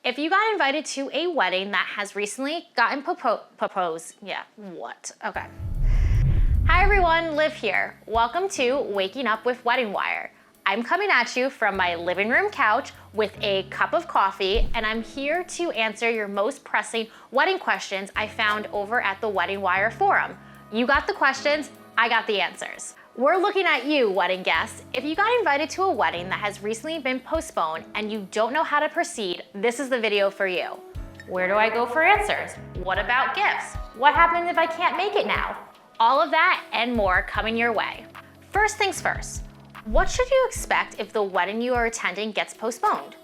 If you got invited to a wedding that has recently gotten proposed, okay. Hi everyone, Liv here. Welcome to Waking Up with Wedding Wire. I'm coming at you from my living room couch with a cup of coffee, and I'm here to answer your most pressing wedding questions I found over at the Wedding Wire forum. You got the questions, I got the answers. We're looking at you, wedding guests. If you got invited to a wedding that has recently been postponed and you don't know how to proceed, this is the video for you. Where do I go for answers? What about gifts? What happens if I can't make it now? All of that and more coming your way. First things first, what should you expect if the wedding you are attending gets postponed?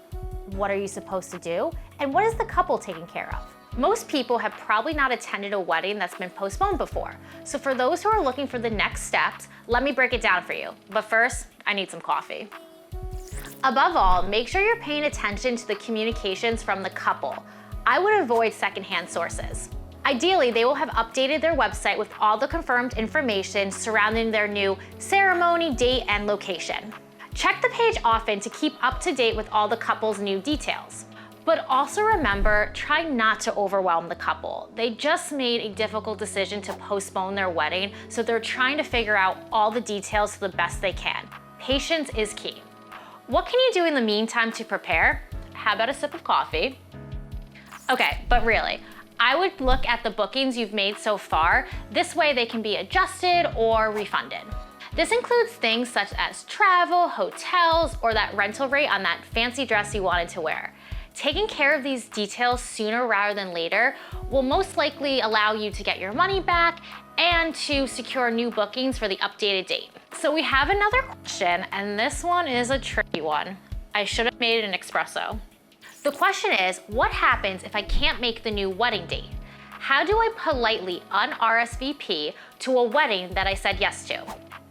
What are you supposed to do? And what is the couple taking care of? Most people have probably not attended a wedding that's been postponed before. So for those who are looking for the next steps, let me break it down for you. But first, I need some coffee. Above all, make sure you're paying attention to the communications from the couple. I would avoid secondhand sources. Ideally, they will have updated their website with all the confirmed information surrounding their new ceremony, date, and location. Check the page often to keep up to date with all the couple's new details. But also remember, try not to overwhelm the couple. They just made a difficult decision to postpone their wedding, so they're trying to figure out all the details to the best they can. Patience is key. What can you do in the meantime to prepare? How about a sip of coffee? Okay, but really, I would look at the bookings you've made so far. This way they can be adjusted or refunded. This includes things such as travel, hotels, or that rental rate on that fancy dress you wanted to wear. Taking care of these details sooner rather than later will most likely allow you to get your money back and to secure new bookings for the updated date. So we have another question, and this one is a tricky one. I should have made an espresso. The question is, what happens if I can't make the new wedding date? How do I politely un-RSVP to a wedding that I said yes to?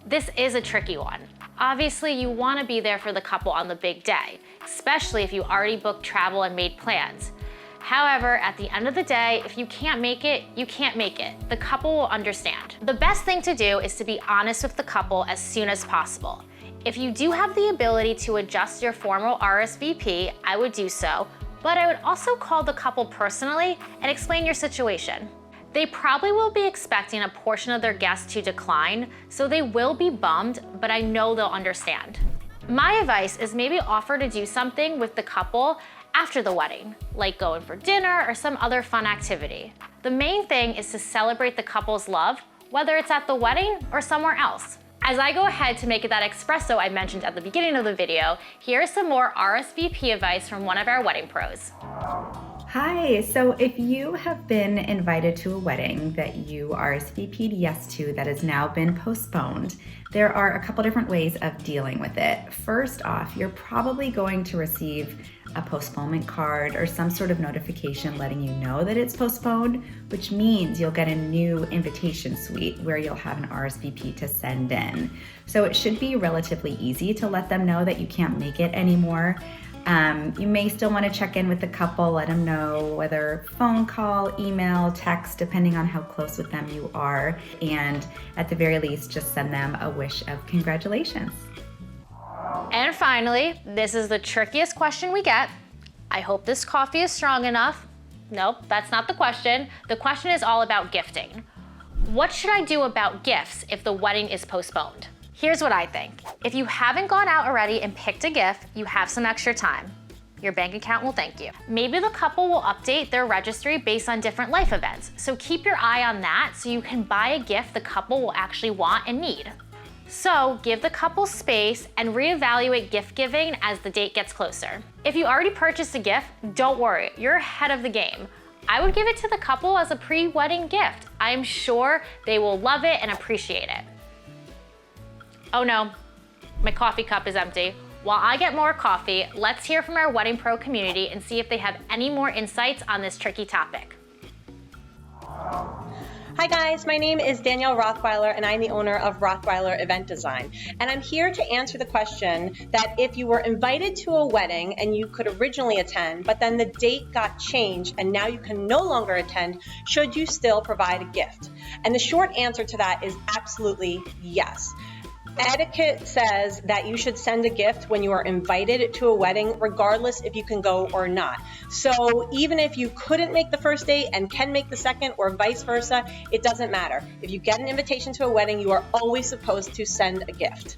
This is a tricky one. Obviously, you want to be there for the couple on the big day, especially if you already booked travel and made plans. However, at the end of the day, if you can't make it, you can't make it. The couple will understand. The best thing to do is to be honest with the couple as soon as possible. If you do have the ability to adjust your formal RSVP, I would do so, but I would also call the couple personally and explain your situation. They probably will be expecting a portion of their guests to decline, so they will be bummed, but I know they'll understand. My advice is maybe offer to do something with the couple after the wedding, like going for dinner or some other fun activity. The main thing is to celebrate the couple's love, whether it's at the wedding or somewhere else. As I go ahead to make that espresso I mentioned at the beginning of the video, here's some more RSVP advice from one of our wedding pros. Hi, so if you have been invited to a wedding that you RSVP'd yes to that has now been postponed, there are a couple different ways of dealing with it. First off, you're probably going to receive a postponement card or some sort of notification letting you know that it's postponed, which means you'll get a new invitation suite where you'll have an RSVP to send in. So it should be relatively easy to let them know that you can't make it anymore. You may still want to check in with the couple, let them know whether phone call, email, text, depending on how close with them you are. And at the very least, just send them a wish of congratulations. And finally, this is the trickiest question we get. I hope this coffee is strong enough. Nope, that's not the question. The question is all about gifting. What should I do about gifts if the wedding is postponed? Here's what I think. If you haven't gone out already and picked a gift, you have some extra time. Your bank account will thank you. Maybe the couple will update their registry based on different life events. So keep your eye on that so you can buy a gift the couple will actually want and need. So give the couple space and reevaluate gift giving as the date gets closer. If you already purchased a gift, don't worry, you're ahead of the game. I would give it to the couple as a pre-wedding gift. I am sure they will love it and appreciate it. Oh no, my coffee cup is empty. While I get more coffee, let's hear from our Wedding Pro community and see if they have any more insights on this tricky topic. Hi guys, my name is Danielle Rothweiler and I'm the owner of Rothweiler Event Design. And I'm here to answer the question that if you were invited to a wedding and you could originally attend, but then the date got changed and now you can no longer attend, should you still provide a gift? And the short answer to that is absolutely yes. Etiquette says that you should send a gift when you are invited to a wedding, regardless if you can go or not. So even if you couldn't make the first date and can make the second, or vice versa, it doesn't matter. If you get an invitation to a wedding, you are always supposed to send a gift.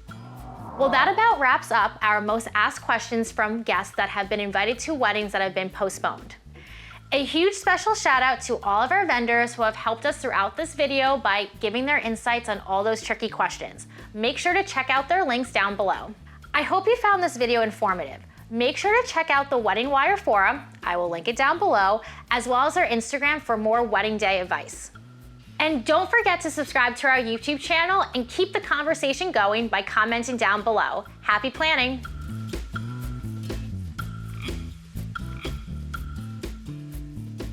Well, that about wraps up our most asked questions from guests that have been invited to weddings that have been postponed. A huge special shout out to all of our vendors who have helped us throughout this video by giving their insights on all those tricky questions. Make sure to check out their links down below. I hope you found this video informative. Make sure to check out the Wedding Wire forum, I will link it down below, as well as our Instagram for more wedding day advice. And don't forget to subscribe to our YouTube channel and keep the conversation going by commenting down below. Happy planning!